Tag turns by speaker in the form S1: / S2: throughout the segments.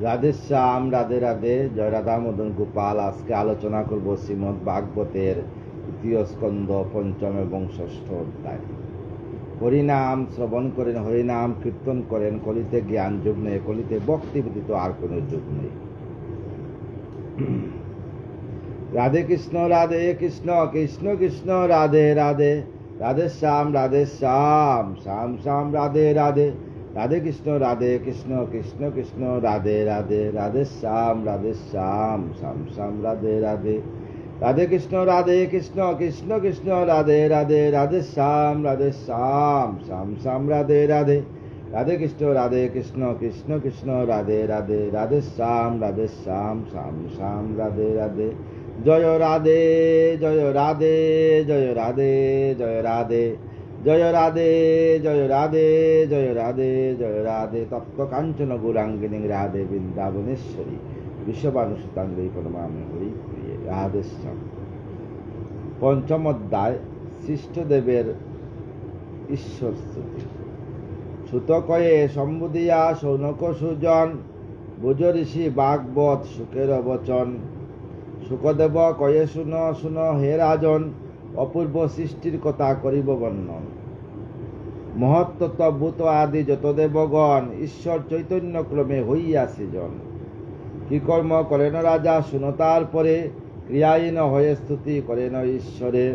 S1: রাধেশ্যাম, রাধে রাধে, জয় রাধা মদন গোপাল। আজকে আলোচনা করব শ্রীমদ্ ভাগবতের তৃতীয় স্কন্ধ, পঞ্চম এবং ষষ্ঠ অধ্যায়। হরিনাম শ্রবণ করেন, হরিনাম কীর্তন করেন, কলিতে জ্ঞান যুগ নেই, কলিতে ভক্তি ব্যতীত আর কোনো যুগ নেই। রাধে কৃষ্ণ রাধে কৃষ্ণ, কৃষ্ণ কৃষ্ণ রাধে রাধে, রাধে শ্যাম শ্যাম শ্যাম রাধে রাধে, রাধে কৃষ্ণ কৃষ্ণ কৃষ্ণ রাধে রাধে, রাধে শ্যাম শ্যাম শ্যাম রাধে রাধে, রাধে কৃষ্ণ কৃষ্ণ কৃষ্ণ রাধে রাধে, রাধে শ্যাম শ্যাম শ্যাম রাধে রাধে, রাধে কৃষ্ণ কৃষ্ণ কৃষ্ণ রাধে রাধে, রাধে শ্যাম শ্যাম শ্যাম রাধে রাধে। জয় রাধে জয় রাধে জয় রাধে জয় রাধে, জয় রাধে জয় রাধে জয় রাধে জয় রাধে, তপ্ত কাঞ্চন গৌরাঙ্গিনী রাধে বৃন্দাবনেশ্বরী, বিশ্ববানুসুতাঙ্গী পরমামি হরি প্রিয়ে। রাধেশ্যাম। পঞ্চম অধ্যায়, সৃষ্টদেবের ঈশ্বর স্তুতি। সুত কয়ে সম্বুধিয়া সৌনক সুজন, বুঝ ঋষি ভাগবত সুখের বচন। সুখদেব কয়ে শুন শুন হে রাজন, অপূর্ব সৃষ্টির কথা করিব বর্ণন। মহত্তত্ব ভূত আদি যত দেবগণ, ঈশ্বর চৈতন্য ক্রমে হইয়া সৃজন। কি কর্ম করেন রাজা শুনো তার পরে, ক্রিয়াহীন হয়ে স্তুতি করেন ঈশ্বরে।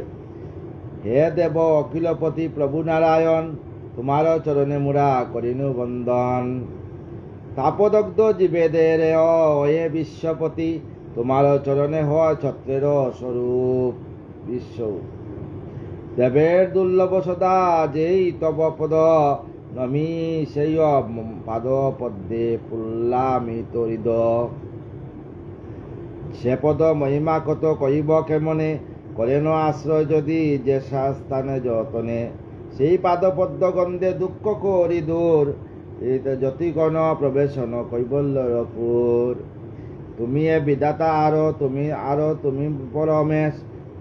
S1: হে দেব অখিলপতি প্রভু নারায়ণ, তোমার চরণে মুরা করিনু বন্দন। তাপদগ্ধ জীবেদের হে বিশ্বপতি, তোমার চরণে হয় ছত্রের স্বরূপ বিশ্ব। দেবের দুর্লভ সদা যেই তব পদ, নমি সেই পাদ পদ্মে পুল্লামিত হৃদ। সে পদ মহিমা কত কইব কেমনে, করেন আশ্রয় যদি যে স্থানে যতনে। সেই পাদ পদ্ম গন্ধে দুঃখ করি দূর, যতিগণ প্রবেশন কৈবল্যপুর। তুমি এ বিধাতা তুমি পরমেশ,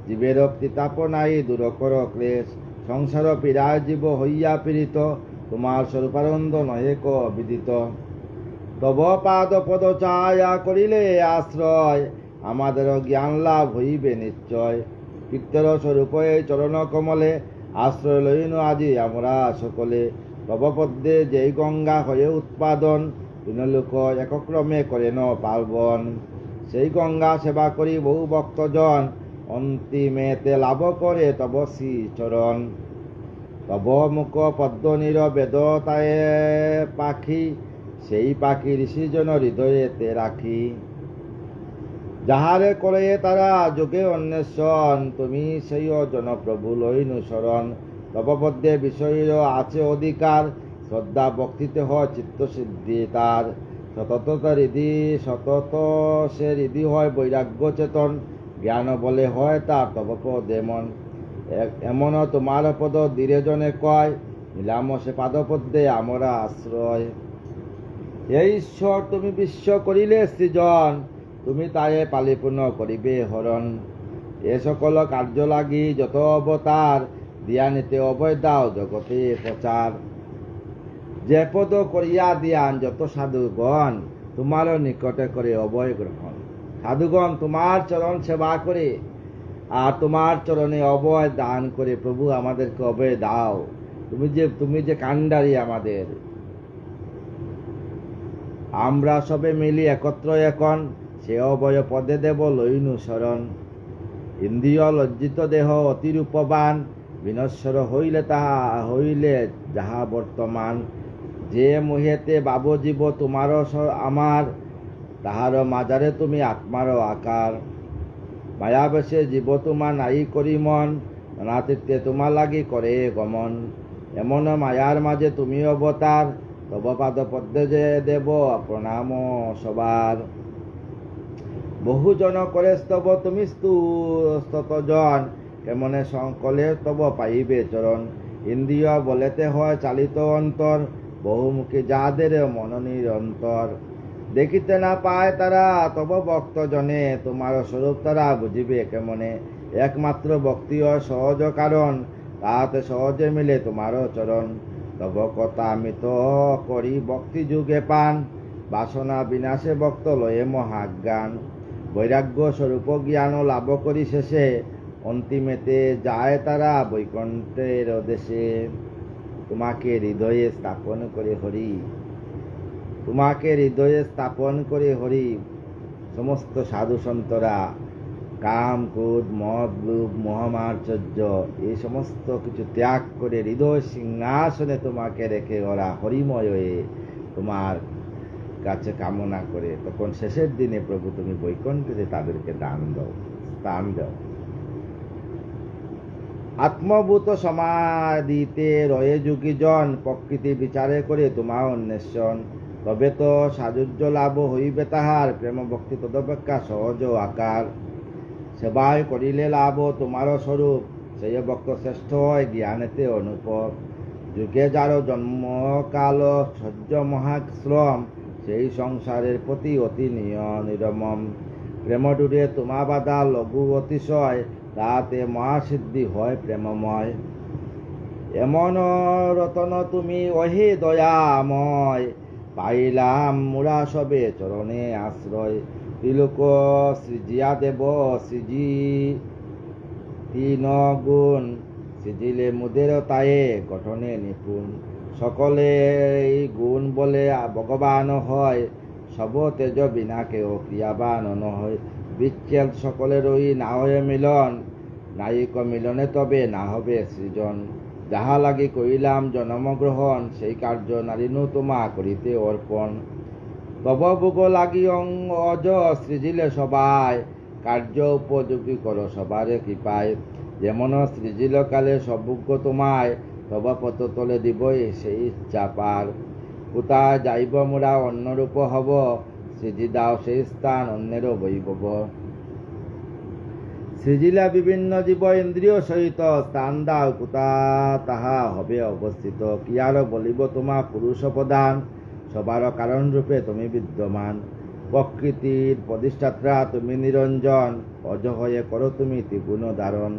S1: জীবের তাপ নাই দূর কর ক্লেশ। সংসার পীড়ায় জীব হইয়া পীড়িত, তোমার স্বরূপানন্দ নহে ক বিদিত। তব পাদ পদ ছায়া করিলে আশ্রয়, আমাদের জ্ঞান লাভ হইবে নিশ্চয়। কীর্তন স্বরূপ এই চরণ কমলে, আশ্রয় লইনু আজি আমরা সকলে। তব পদ্মে যেই গঙ্গা হয়ে উৎপাদন, লোক একক্রমে করেন পার্বণ। সেই গঙ্গা সেবা করি বহু ভক্তজন, অন্তিমেতে লাভ করে তব শ্রী চরণ। তব মুখ পদ্ম নির বেদতায় পাখি, সেই পাখি ঋষিজন হৃদয়েতে রাখি। যাহারে করে তারা যোগে অন্বেষণ, তুমি সেই জনপ্রভু লইনু শরণ। তব পদ্মে বিষয়ের আছে অধিকার, শ্রদ্ধা ভক্তিতে হয় চিত্তসিদ্ধি তার। সতত সে হৃদি হয় বৈরাগ্য চেতন, জ্ঞান বলে হয় তার তব পদে মন। এমন তোমার পদ ধীরে জনে কয়, নিলাম সে পাদপদ্মে আমরা আশ্রয়। হে ঈশ্বর তুমি বিশ্ব করিলে সৃজন, তুমি তায়ে পালিপূর্ণ করিবে হরণ। এ সকল কার্য লাগি যত অবতার, দিয়া নিতে অভয় দাও জগতে প্রচার। যে পদ করিয়া দিয়ান যত সাধুগণ, তোমার নিকটে করে অভয় গ্রহণ। সাধুগণ তোমার চরণ সেবা করে, আর তোমার চরণে অভয় দান করে। প্রভু আমাদেরকে অভয় দাও, তুমি যে কান্ডারি আমাদের। আমরা সবে মিলি একত্র এখন, সে অভয় পদে দেব লইনু শরণ। ইন্দ্রিয় লজ্জিত দেহ অতিরূপবান, বিনশ্বর হইলে যাহা বর্তমান। যে মোহেতে বাবজীব তোমার আমার, তাহার মাজারে তুমি আত্মার আকার। মায়াবেশে জীব তোমার নাই করি মন, নানা তীর্থে তোমার লাগি করে গমন। এমন মায়ার মাঝে তুমি অবতার, তব পাদ পদ্মে যে দেব প্রণাম সবার। বহুজন করে স্তব তুমি স্ততজন, কেমনে সংকলে তব পাইবে চরণ। ইন্দ্রিয় বলেতে হয় চালিত অন্তর, বহুমুখী যাদের মন নিরন্তর। দেখিতে না পায় তারা তব ভক্তজনে, তোমার স্বরূপ তারা বুঝিবে কেমনে। একমাত্র ভক্তি সহজ কারণ, তাহাতে সহজে মিলে তোমার চরণ। তব কথা মিত করি ভক্তি যুগে পান, বাসনা বিনাশে ভক্ত লয়ে মহাজ্ঞান, বৈরাগ্য স্বরূপ জ্ঞান লাভ করি শেষে, অন্তিমেতে যায় তারা বৈকুণ্ঠের দেশে। তোমাকে হৃদয়ে স্থাপন করে হরি, তোমাকে হৃদয়ে স্থাপন করে হরি, সমস্ত সাধু সন্তরা কাম ক্রোধ মদ লোভ মোহমাশ্চর্য এই সমস্ত কিছু ত্যাগ করে হৃদয় সিংহাসনে তোমাকে রেখে ওরা হরিময় হয়ে তোমার কাছে কামনা করে, তখন শেষের দিনে প্রভু তুমি বৈকুণ্ঠে তাদেরকে দান দাও, স্থান দাও। আত্মভূত সমাধিতে রয়ে যুগীজন, প্রকৃতি বিচারে করে তোমার অন্বেষণ, তবে তো সাযুজ্য লাভ হইবে তাহার, প্রেম ভক্তি তদপেক্ষা সহজ আকার। সেবায় করিলে লাভ তোমারও স্বরূপ, সেই ভক্ত শ্রেষ্ঠ হয় জ্ঞানেতে অনুপম। যুগে যার জন্মকাল সহ্য মহাশ্রম, সেই সংসারের প্রতি অতি নিরমম। প্রেম ডুরে তোমা বাধা লঘু অতিশয়, তাতে মহাসিদ্ধি হয় প্রেমময়। এমন রতন তুমি অহে দয়াময়, পাইলাম মুরা সবে চরণে আশ্রয়। ত্রিলোক সৃজিয়া দেব সৃজি তিন গুণ, সৃজিলে মুদের তায়ে গঠনে নিপুণ। সকলে এই গুণ বলে ভগবান হয়, সব তেজ বিনা কেউ ক্রিয়াবান নহয়। বিচ্ছেদ সকলেরই না হয়ে মিলন, নায়িক মিলনে তবে না হবে সৃজন। যাহা লাগি কইলাম জন্মগ্রহণ, সেই কার্য নারিনু তোমা করিতে অর্পণ। তব ভোগ লাগি অজ সৃজিলে সবাই, কার্য উপযোগী করো সবারে কৃপায়। যেমন সৃজিল কালে সভোগ্য তোমায়, তব পত তলে দিব সেই ইচ্ছা পার। কোথায় যাইব মোরা অন্যরূপ হব, সৃজি দাও সেই স্থান অন্যেরও বৈভব। সৃজিলা বিভিন্ন জীব ইন্দ্রিয় সহিত, স্থান দাও কোথা তাহা হবে অবস্থিত। কি আর বলিব তোমা পুরুষ প্রধান, সবার কারণ রূপে তুমি বিদ্যমান। প্রকৃতির প্রতিষ্ঠাত্রা তুমি নিরঞ্জন, অজ হয়ে করো তুমি ত্রিগুণ ধারণ।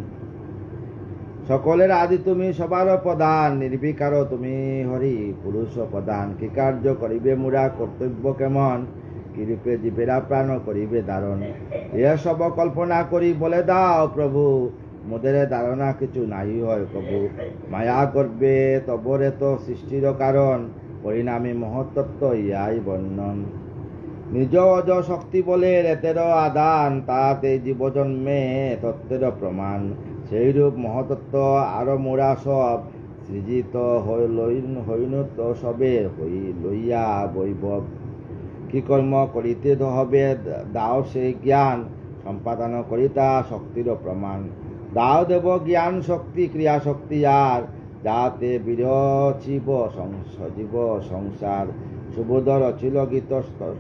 S1: সকলের আদি তুমি সবার প্রধান, নির্বিকার তুমি হরি পুরুষ প্রধান। কি কার্য করিবে মুরা কর্তব্য কেমন, কি রূপে জীবেরা প্রাণ করিবে ধারণ। এসব কল্পনা করি বলে দাও প্রভু, মোদের ধারণা কিছু নাই হয় কবু। মায়া করবে তবরে তো সৃষ্টির কারণ, পরিণামী মহত্তত্ব ইয়াই বর্ণন। নিজ অজ শক্তি বলে রেতের আদান, তাতে জীবজন্মে তত্ত্বের প্রমাণ। সেইরূপ মহতত্ত্ব আরো মোরা সব, সৃজিত হইনু তো সবে লইয়া বৈভব। কি কর্ম করিতে হবে দাও সেই জ্ঞান, সম্পাদন করিতা শক্তির প্রমাণ। দাও দেব জ্ঞান শক্তি ক্রিয়া শক্তি আর, যাতে বিরচিব সজীব সংসার। সুবোধর অচিল গীত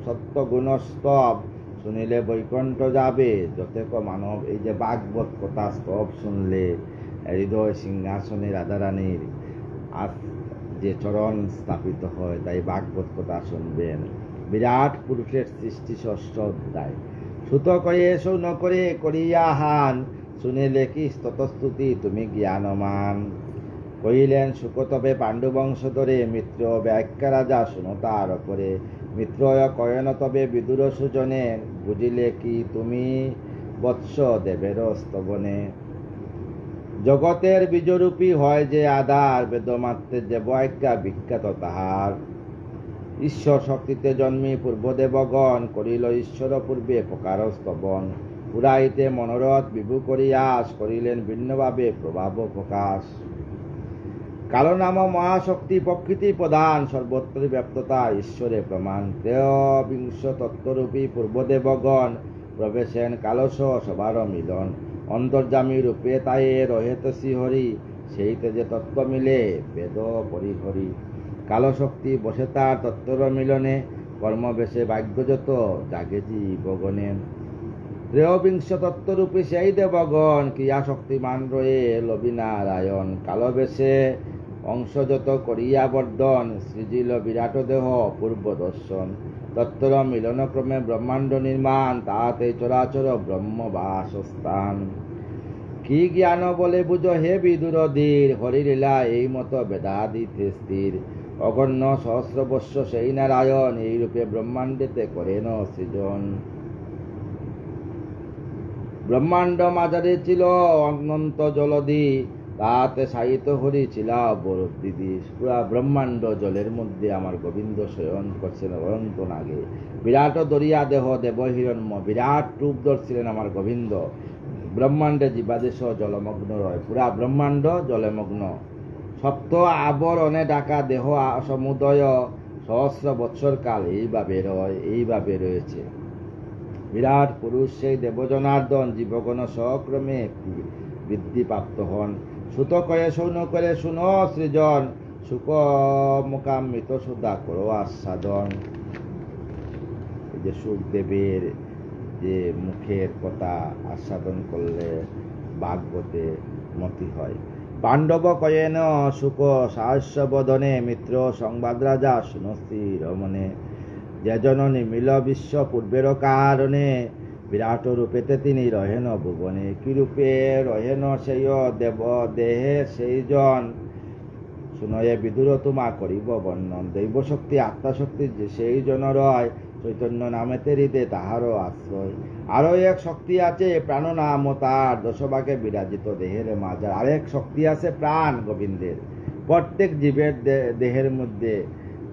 S1: সত্যগুণ স্তব, শুনিলে বৈকুণ্ঠ যাবে যতেক মানব। এই যে ভাগবত কথা স্তব শুনলে হৃদয় সিংহাসনে রাধারানীর যে চরণ স্থাপিত হয়, তাই ভাগবত কথা শুনবেন। বিরাট পুরুষের সৃষ্টি ষষ্ঠ অধ্যায়। সুত কয়ে শৌন করে করিয়া হান, শুনিলে কি স্ততস্তুতি তুমি জ্ঞানমান। কহিলেন শুক তবে পাণ্ডুবংশ ধরে, মিত্র ব্যাখ্যা রাজা শুনতার করে। মিত্র কয়ন তবে বিদুর সুজনে, বুঝিলে কি তুমি বৎস দেবের স্তবনে। জগতের বীজরূপী হয় যে আধার, বেদমাত্রে যে বৈজ্ঞা বিখ্যাত তাহার। ঈশ্বর শক্তিতে জন্মী পূর্বদেবগণ, করিল ঈশ্বর পূর্বে প্রকার স্তবন। পুরাইতে মনোরথ বিভু করিয়াস, করিলেন ভিন্নভাবে প্রভাব প্রকাশ। কালো নাম মহাশক্তি প্রকৃতি প্রধান, সর্বত্র ব্যপ্ততা ঈশ্বরে প্রমাণ। ত্রয়োবিংশ তত্ত্বরূপী পূর্বদেবগণ, প্রবেশেন কালস সবার মিলন। অন্তর্যামী রূপে তাই রহেত শ্রীহরি, সেই তেজে তত্ত্ব মিলে বেদ পরিহরি। কালশক্তি বসে তার তত্ত্বর মিলনে, কর্মবেশে ভাগ্যযত জাগে জীবগণে। ত্রয়োবিংশ তত্ত্বরূপী সেই দেবগণ, ক্রিয়া শক্তিমান রয়ে লবিনারায়ণ। কালবেশে অংশযত করিয়া বর্ধন, সৃজিল বিরাট দেহ পূর্ব দর্শন। তত্ত্বর মিলনক্রমে ব্রহ্মাণ্ড নির্মাণ, তাহাতে চরাচর ব্রহ্ম বাসস্থান। কি জ্ঞান বলে বুঝো হে বিদুর ধীর, হরিলীলা এই মতো বেদাদিতে স্থির। অগণ্য সহস্রবর্ষ সেই নারায়ণ এইরূপে ব্রহ্মাণ্ডেতে করেন সৃজন। ব্রহ্মাণ্ড মাঝারে ছিল অনন্ত জলদি, তাতে সাহিত্য হরি ছিলা বরদিদি। পুরা ব্রহ্মাণ্ড জলের মধ্যে আমার গোবিন্দ শয়ন করছেন অনন্ত নাগে। বিরাট দরিয়া দেহ দেব হিরণ্য, বিরাট রূপ ধরছিলেন আমার গোবিন্দ। ব্রহ্মাণ্ডে জীবাদেশ জলমগ্ন রয়, পুরা ব্রহ্মাণ্ড জলমগ্ন। সপ্ত আবরণে ডাকা দেহ সমুদয় সহস্র বৎসর কাল এইভাবে রয়েছে। বিরাট পুরুষ সেই দেবজনার্দন জীবগণ সক্রমে বৃদ্ধিপ্রাপ্ত হন। সুত কয়ে সৌন করে শুনো সৃজন, সুখ মোকামৃত সুদা করো আস্বাদন। এই যে সুখদেবের যে মুখের কথা আস্বাদন করলে ভাগবতে মতি হয়। পাণ্ডব কয়েন সুখ সাহস্য বদনে, মিত্র সংবাদ রাজা শুনস্তি রমনে। যে জননী মিল বিশ্ব পূর্বের কারণে, বিরাট রূপেতে তিনি রহেন ভুবনে। কি রূপে রহেন সেই দেব দেহে সেই জন, শুনয়ে বিদুর তোমা করিব বর্ণন। দৈব শক্তি আত্মাশক্তি সেই জন রয়, চৈতন্য নামেতে হৃদে তাহারও আশ্রয়। আরো এক শক্তি আছে প্রাণ নাম তার, দশভাগে বিরাজিত দেহের মাঝার। আরেক শক্তি আছে প্রাণ গোবিন্দের, প্রত্যেক জীবের দেহের মধ্যে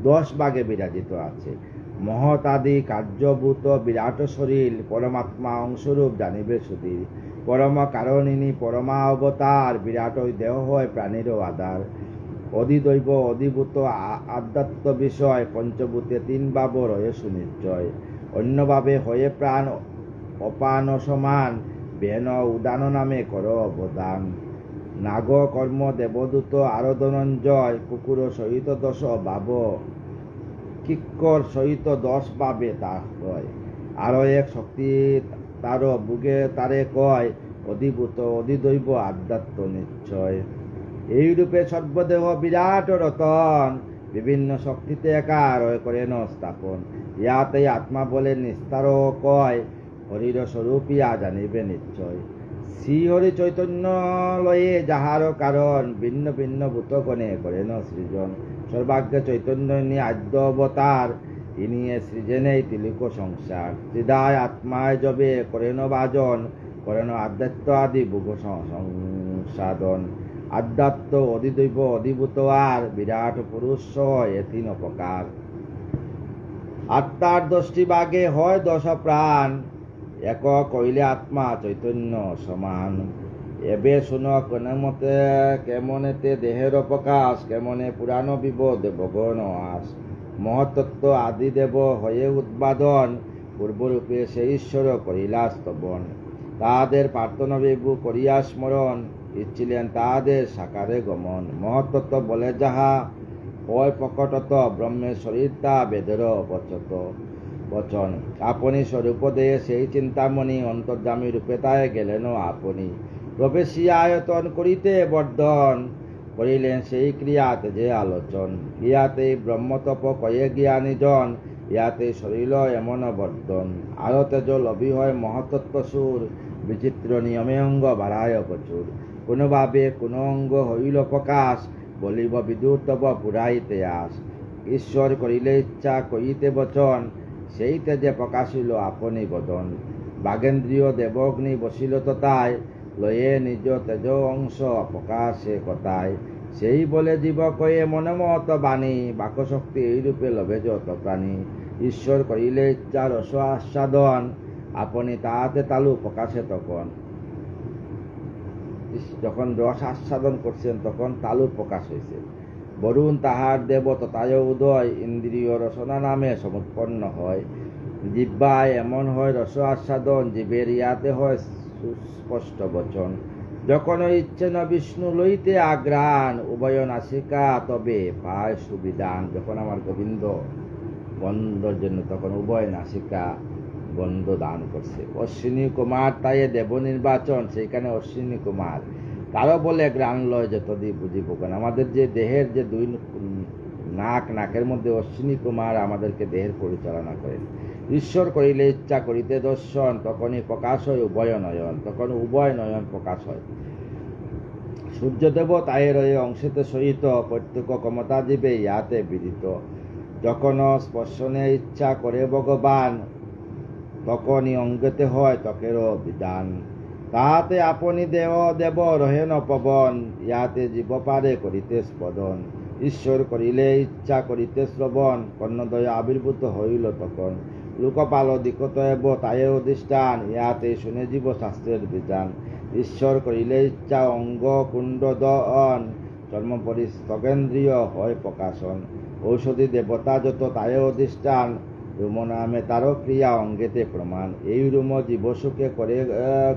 S1: 10 ভাগে বিরাজিত আছে। মহৎ আদি কার্যভূত বিরাট শরীর, পরমাত্মা অংশরূপ জানিবে সুধীর। পরম কারণিনী পরমা অবতার, বিরাট ওই দেহ হয় প্রাণীরও আধার। অধিদৈব অধিভূত আধ্যাত্ম বিষয়, পঞ্চভূতে 3 ভাব রয়ে সুনিশ্চয়। অন্যভাবে হয়ে প্রাণ অপান সমান, বেন উদান নামে কর অবদান। নাগ কর্ম দেবদূত আরো ধনঞ্জয়, কুকুর সহিত 10 ভাব, কিক্কর সহিত 10 ভাবে তা হয়। আরো এক শক্তি তার বুগে তারে কয়, অধিভূত অধিদৈব আধ্যাত্ম নিশ্চয়। এইরূপে সর্বদেহ বিরাট রতন, বিভিন্ন শক্তিতে একার করেন স্থাপন। ইয়াতে আত্মা বলে নিস্তার কয়, হরির স্বরূপিয়া জানিবে নিশ্চয়। শ্রীহরি চৈতন্য লয়ে যাহার কারণ, ভিন্ন ভিন্ন ভূতগণে করেন সৃজন। সর্বাগ্যে চৈতন্য নিয়ে আদ্য অবতার, ইনিয়ে সৃজনেই তিলিক সংসার। হৃদয় আত্মায় যবে করেন বাজন, করেন আধ্যাত্ম আদি ভোগ সংসাদন। আধ্যাত্ম অধিদৈব অধিভূত আর, বিরাট পুরুষ এ 3 প্রকার। আত্মার 10টি ভাগে হয় 10 প্রাণ, এক কইলে আত্মা চৈতন্য সমান। এবে শুন কেমতে কেমনেতে দেহের প্রকাশ, কেমনে পুরাণ বিবোধ ভগন আস। মহতত্ত্ব আদি দেব হয়ে উৎপাদন, পূর্বরূপে সে ঈশ্বর করিলা স্তবন। তাহাদের প্রার্থনা বিভু করিয়া স্মরণ, ইচ্ছিলেন তাহাদের সাকারে গমন। মহতত্ত্ব বলে যাহা হয় প্রকটত, ব্রহ্মের শরীর তা বেদের বচন। আপনি স্বরূপ দেহে সেই চিন্তামণি, অন্তর্যামী রূপে তাই গেলেন আপনি। প্রবেশিয়া আয়তন করিতে বর্ধন, করিলেন সেই ক্রিয়াতে যে আলোচন। ইহাতে ব্রহ্মতপ কয়ে জ্ঞানী জন, ইয়াতে শরীর এমন বর্ধন। আরো তেজ লভি হয় মহতত্ত্ব সুর, বিচিত্র নিয়মে অঙ্গ বাড়ায় প্রচুর। কোনোভাবে কোন অঙ্গ হইল প্রকাশ, বলিব বিদুর তব পুরাইতে আস। ঈশ্বর করিলে ইচ্ছা কইতে বচন, সেই তেজে প্রকাশিল আপনি বদন। বাগেন্দ্রীয় দেবগ্নি বসিল তথায়, লয়ে নিজ তেজ অংশ প্রকাশে কথায়। সেই বলে জীব কয়ে মনমত বাণী, বাকশক্তি এইরূপে লভে যত প্রাণী। ঈশ্বর করিলে ইচ্ছা রস আস্বাদন, আপনি তাহাতে তালু প্রকাশে তখন। যখন রস আস্বাদন করছেন তখন তালু প্রকাশ হয়েছে। বরুণ তাহার দেব তথায় উদয়, ইন্দ্রিয় রসনা নামে সমুৎপন্ন হয়। জিহ্বায় এমন হয় রস আস্বাদন, জীবের ইয়াতে হয় সুস্পষ্ট বচন। যখন ইচ্ছে ন বিষ্ণু লইতে আগ্রাণ, উভয় নাসিকা তবে পায় সুবিধান। যখন আমার গোবিন্দ গন্ধর জন্য তখন উভয় নাসিকা গন্ধ দান করছে। অশ্বিনী কুমার তাই দেব নির্বাচন, সেইখানে অশ্বিনী কুমার। কারো বলে গ্রাণ লয় যতদি বুঝিব কেন। আমাদের যে দেহের যে 2 নাকের মধ্যে অশ্বিনী কুমার আমাদেরকে দেহের পরিচালনা করেন। ঈশ্বর করিলে ইচ্ছা করিতে দর্শন, তখনই প্রকাশ হয় উভয় নয়ন। তখন উভয় নয়ন প্রকাশ হয়। সূর্যদেব তায়ের অংশেতে সহিত প্রত্যক্ষ ক্ষমতা দিবে ইয়াতে বিদিত। যখন স্পর্শনে ইচ্ছা করে ভগবান, তখনই অঙ্গতে হয় ত্বকেরও বিধান। তাহাতে আপনি দেব রহেন পবন, ইয়াতে জীব পারে করিতে স্পদন। ঈশ্বর করিলে ইচ্ছা করিতে শ্রবণ, কর্ণদয় আবির্ভূত হইল তখন। লোকপাল দিকত এব তায়ে অধিষ্ঠান, ইয়াতে শুনে জীব শাস্ত্রের বিধান। ঈশ্বর করিলে ইচ্ছা অঙ্গ কুণ্ড দন, চর্ম পরিস্থকেন্দ্রীয় হয় প্রকাশন। ঔষধি দেবতা যত তায়ে অধিষ্ঠান, রুম নামে তারও ক্রিয়া অঙ্গেতে প্রমাণ। এই রুম জীব সুখে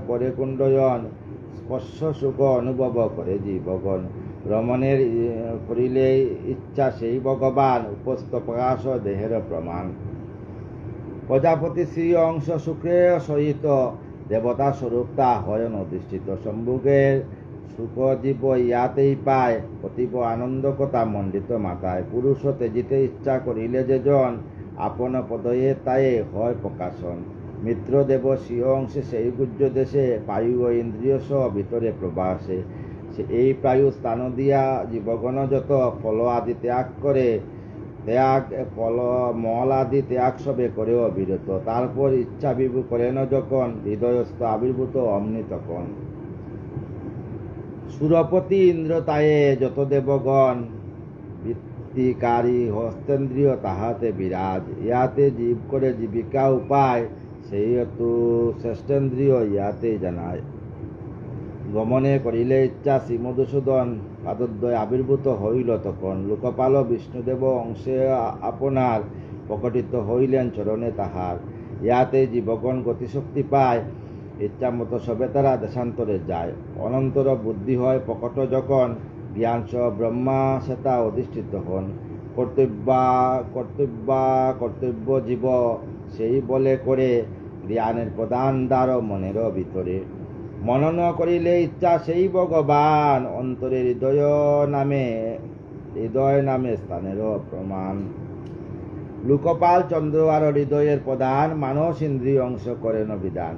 S1: করে কুণ্ডয়ন, স্পর্শ সুখ অনুভব করে জীবগণ। রমণের করিলে ইচ্ছা সেই ভগবান, উপস্থ প্রকাশ দেহের প্রমাণ। প্রজাপতি শ্রী অংশ সুখে সহিত, দেবতা স্বরূপ তা হয় অধিষ্ঠিত। সম্ভোগের সুখ জীব ইয়াতেই পায়, অতীব আনন্দ কথা মণ্ডিত মাতায়। পুরুষ তেজিতে ইচ্ছা করিলে যে জন, আপন পদয়ে তায়ে হয় প্রকাশন। মিত্র দেব স্বীয় অংশে সেই গুজ্জ দেশে, পায়ু ও ইন্দ্রিয় সহ ভিতরে প্রবাসে। এই পায়ু স্থান দিয়া জীবগণ যত ফল আদি ত্যাগ করে, ফল মল আদি ত্যাগ সবে করে অবিরত। তারপর ইচ্ছা বিভু করেন যখন, হৃদয়স্থ আবির্ভূত অমনি তখন। সুরপতি ইন্দ্র তায়ে যত দেবগণ, বৃত্তিকারী হস্তেন্দ্রিয় তাহাতে বিরাজ। ইয়াতে জীব করে জীবিকা উপায়, সেই হেতু শ্রেষ্ঠেন্দ্রিয় ইয়াতে জানায়। গমনে করিলে ইচ্ছা শ্রীমধুসূদন, পাদদ্বয় আবির্ভূত হইল তখন। লোকপাল বিষ্ণুদেব অংশে আপনার, প্রকটিত হইলেন চরণে তাহার। ইয়াতে জীবগণ গতিশক্তি পায়, ইচ্ছা মতো সবে তারা দেশান্তরে যায়। অনন্তর বুদ্ধি হয় প্রকট যখন, জ্ঞান সহ ব্রহ্মা সেতা অধিষ্ঠিত হন। কর্তব্য জীব সেই বলে করে, জ্ঞানের প্রদান দ্বার মনের ভিতরে। মনন করিলে ইচ্ছা সেই ভগবান, অন্তরে হৃদয় নামে স্থানেরও প্রমাণ। লোকপাল চন্দ্র আর হৃদয়ের প্রধান, মানস ইন্দ্রিয় অংশ করেন বিধান।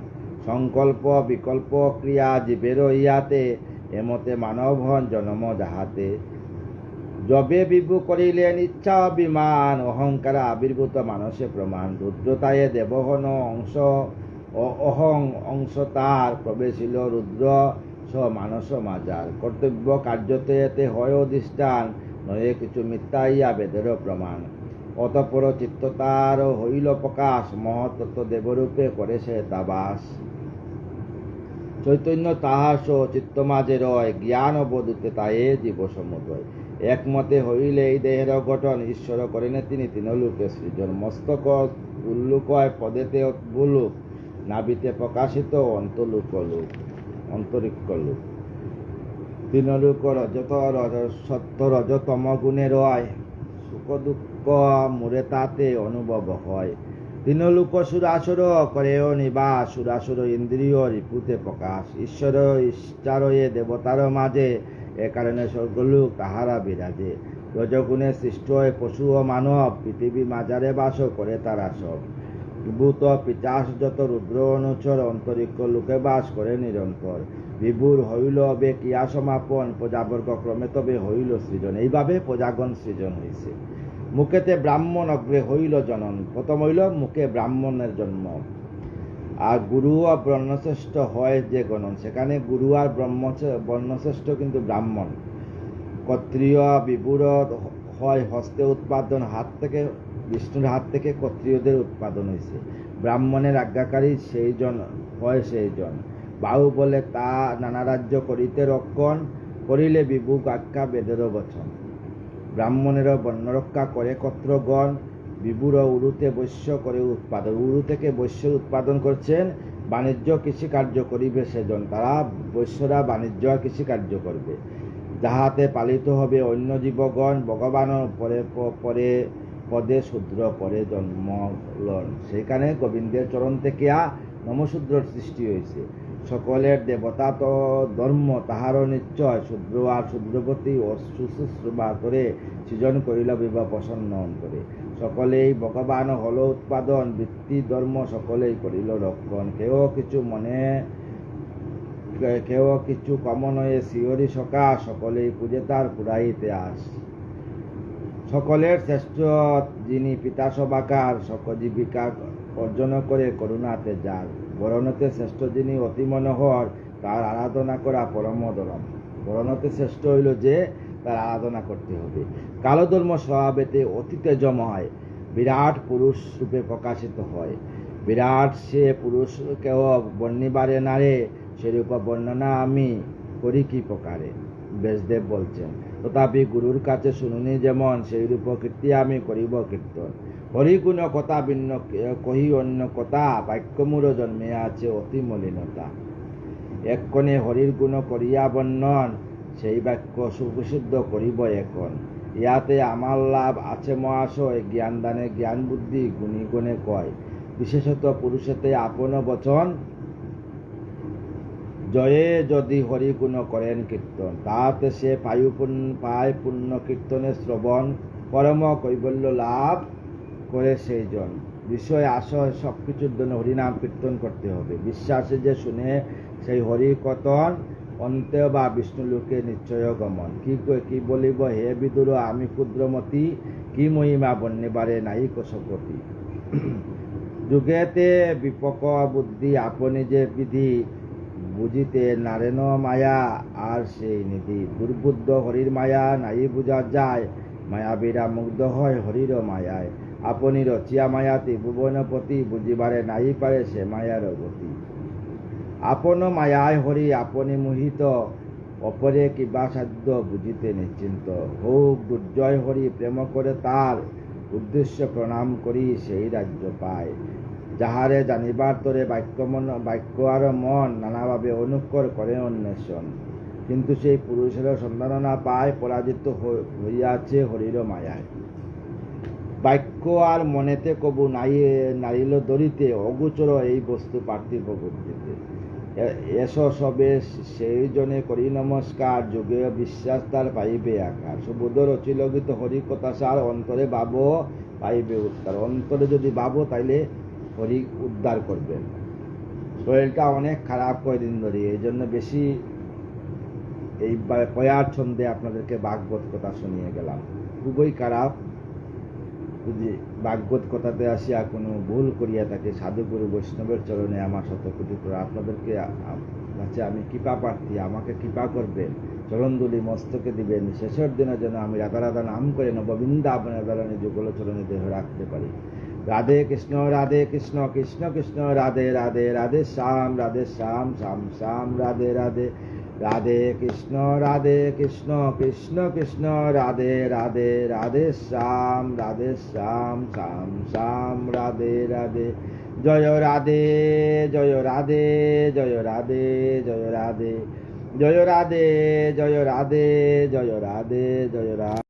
S1: সংকল্প বিকল্প ক্রিয়া জীবের ইয়াতে, এমতে মানব হন জন্ম যাহাতে। যবে বিভু করিলেন ইচ্ছা অভিমান, অহংকার আবির্ভূত মানসে প্রমাণ। রুদ্রতায়ে দেবহন অংশ অহং অংশ তার, প্রবেশিল রুদ্র স মানস মাজার। কর্তব্য কার্যতে এতে হয় অধিষ্ঠান, নয়ে কিছু মিথ্যা ইয়া বেদেরও প্রমাণ। অতঃপর চিত্ত তার হইল প্রকাশ, মহতত্ত্ব দেবরূপে করে সে তাবাস। চৈতন্য তাহার চিত্ত মাঝে রয়, জ্ঞান অবধূতে তায়ে জীব সমুদয়। একমতে হইলে এই দেহের গঠন, ঈশ্বর করেন তিনি তিনলোকে সৃজন। মস্তক উল্লুকয় পদেতে বুলুক, নাভিতে প্রকাশিত অন্তরিক্ষ লোক। তিনলোক সত্য রজতম গুণে রয়, সুখ দুঃখ মুরে তাতে অনুভব হয়। তিনলোক সুরাসুর করেও নিবাস, সুরাসুর ইন্দ্রিয় রিপুতে প্রকাশ। ঈশ্বর ইচ্ছারয়ে দেবতার মাঝে, এ কারণে স্বর্গলোক তাহারা বিরাজে। রজগুণে সৃষ্ট হয় পশু ও মানব, পৃথিবী মাঝারে বাস করে তারা সব। ভূত পিচাস যত রুদ্র অনুচর, অন্তরিক্ষ লোকে বাস করে নিরন্তর। বিভুর হইল হবে কিয়া সমাপন, প্রজাবর্গ ক্রমে তবে হইল সৃজন। এইভাবে প্রজাগণ সৃজন হয়েছে। মুখেতে ব্রাহ্মণ অগ্রে হইল জনন, প্রথম হইল মুখে ব্রাহ্মণের জন্ম। আর গুরু ও বর্ণশ্রেষ্ঠ হয় যে গণন, সেখানে গুরু আর বর্ণশ্রেষ্ঠ কিন্তু ব্রাহ্মণ। ক্ষত্রিয় বিভুর হয় হস্তে উৎপাদন, বিষ্ণুর হাত থেকে ক্ষত্রিয়দের উৎপাদন হয়েছে। ব্রাহ্মণের আজ্ঞাকারী সেইজন হয় সেইজন। বাহু বলে তা নানা রাজ্য করিতে রক্ষণ, করিলে বিভু আজ্ঞা বেদেরও বচন। ব্রাহ্মণেরও বর্ণরক্ষা করে ক্ষত্রগণ, বিভুর উরুতে বৈশ্য করে উৎপাদন। উরু থেকে বৈশ্যের উৎপাদন করছেন, বাণিজ্য কৃষিকার্য করিবে সেজন। তারা বৈশ্যরা বাণিজ্য আর কৃষিকার্য করবে। যাহাতে পালিত হবে অন্য জীবগণ, ভগবান পরে পদে শূদ্র পরে জন্ম লন। সেখানে গোবিন্দের চরণ থেকে নমশূদ্রর সৃষ্টি হয়েছে। সকলের দেবতা তো ধর্ম তাহারও নিশ্চয়, শূদ্র আর শূদ্রপতি ও শুশ্রূষা করে সৃজন করিল বিবাহ প্রসন্ন অন্তরে। সকলেই ভগবান হল উৎপাদন, বৃত্তি ধর্ম সকলেই করিল রক্ষণ। কেউ কিছু মনে কেউ কিছু কমনয়ে শিহরি সকা সকলেই পূজে তার পুরাইতে আস। সকলের শ্রেষ্ঠ যিনি পিতা সবাকার সকল জীবিকা অর্জন করে করুণাতে যার। বরণতে শ্রেষ্ঠ যিনি অতি মনোহর তার আরাধনা করা পরমদরম। বরণতে শ্রেষ্ঠ হইল যে তার আরাধনা করতে হবে। কালধর্ম স্বভাবেতে অতি তেজময় বিরাট পুরুষ রূপে প্রকাশিত হয়। বিরাট সে পুরুষকেও বর্ণিবারে নারে সেরূপ বর্ণনা আমি করি কি প্রকারে। ব্যাসদেব বলছেন, তথাপি গুরুর কাছে শুনুনি যেমন সেই রূপ কীর্তি আমি করিব কীর্তন। হরিগুণ কথা ভিন্ন কহি অন্য কথা বাক্যমূর জন্মে আছে অতি মলিনতা। এক্ষণে হরির গুণ করিয়া বর্ণন সেই বাক্য সুবিশুদ্ধ করিব এখন। ইয়াতে আমার লাভ আছে মহাশয় জ্ঞান দানে জ্ঞান বুদ্ধি গুণী গুণে কয়। বিশেষত পুরুষেতে আপন বচন জয়ে যদি হরি গুণ করেন কীর্তন তাহাতে সে পায় পুণ্য কীর্তনে শ্রবণ পরম কৈবল্য লাভ করে সেই জন। বিষয় আশয় সব কিছুর জন্য হরিনাম কীর্তন করতে হবে। বিশ্বাসে যে শুনে সেই হরি কথন অন্তে বা বিষ্ণুলোকে নিশ্চয় গমন। কি বলিব হে বিদুর আমি ক্ষুদ্রমতি কি মহিমা বন্যবারে নাই কশপতি। যুগেতে বিপক বুদ্ধি আপনি যে বিধি বুঝিতে নারেন মায়া আর সেই নিধি। দুর্বুদ্ধ হরির মায়া নাই বুঝা যায় মায়াবীরা মুগ্ধ হয় হরির মায়ায়। আপনি রচিয়া মায়াতি ভুবনপতি বুঝিবারে নাই পারে সে মায়ার গতি। আপন মায়ায় হরি আপনি মোহিত অপরে কিবা সাধ্য বুঝিতে নিশ্চিন্ত। হোক দুর্জয় হরি প্রেম করে তার উদ্দেশ্য প্রণাম করি সেই রাজ্য পায়। যাহারে জানিবার তরে বাক্য আর মন নানাভাবে অনুকর করে অন্বেষণ, কিন্তু সেই পুরুষের সন্ধান না পায় পরাজিত হইয়াছে হরির মায়ায়। বাক্য আর মনেতে কবু নারিল দরিতে অগোচর এই বস্তু পার্থিব বুদ্ধিতে। এস সবে সেই জনে করি নমস্কার যোগে বিশ্বাস তার পাইবে আকার। সুবোধ রচিলগিত হরি কথা সার অন্তরে ভাবো পাইবে উত্তর। অন্তরে যদি ভাবো তাইলে হরি উদ্ধার করবেন। শরীরটা অনেক খারাপ কয়েকদিন ধরে, এই জন্য বেশি এই পয়ার ছন্দে আপনাদেরকে ভাগবত কথা শুনিয়ে গেলাম। খুবই খারাপ। যদি ভাগবত কথাতে আসিয়া কোনো ভুল করিয়া থাকে সাধুগুরু বৈষ্ণবের চরণে আমার শতকোটি করে আপনাদেরকে কাছে আমি কৃপা প্রার্থী, আমাকে কৃপা করবেন, চরণদুলি মস্তকে দিবেন। শেষের দিনে যেন আমি রাধা রাধা নাম করে নববৃন্দাবন রাধারানী যুগল চরণে দেহ রাখতে পারি। রাধে কৃষ্ণ কৃষ্ণ কৃষ্ণ রাধে রাধে রাধে শ্যাম শ্যাম শ্যাম রাধে রাধে। রাধে কৃষ্ণ কৃষ্ণ কৃষ্ণ রাধে রাধে রাধে শ্যাম শ্যাম শ্যাম রাধে রাধে। জয় রাধে জয় রাধে জয় রাধে জয় রাধে জয় রাধে জয় রাধে জয় রাধে জয় রাধে।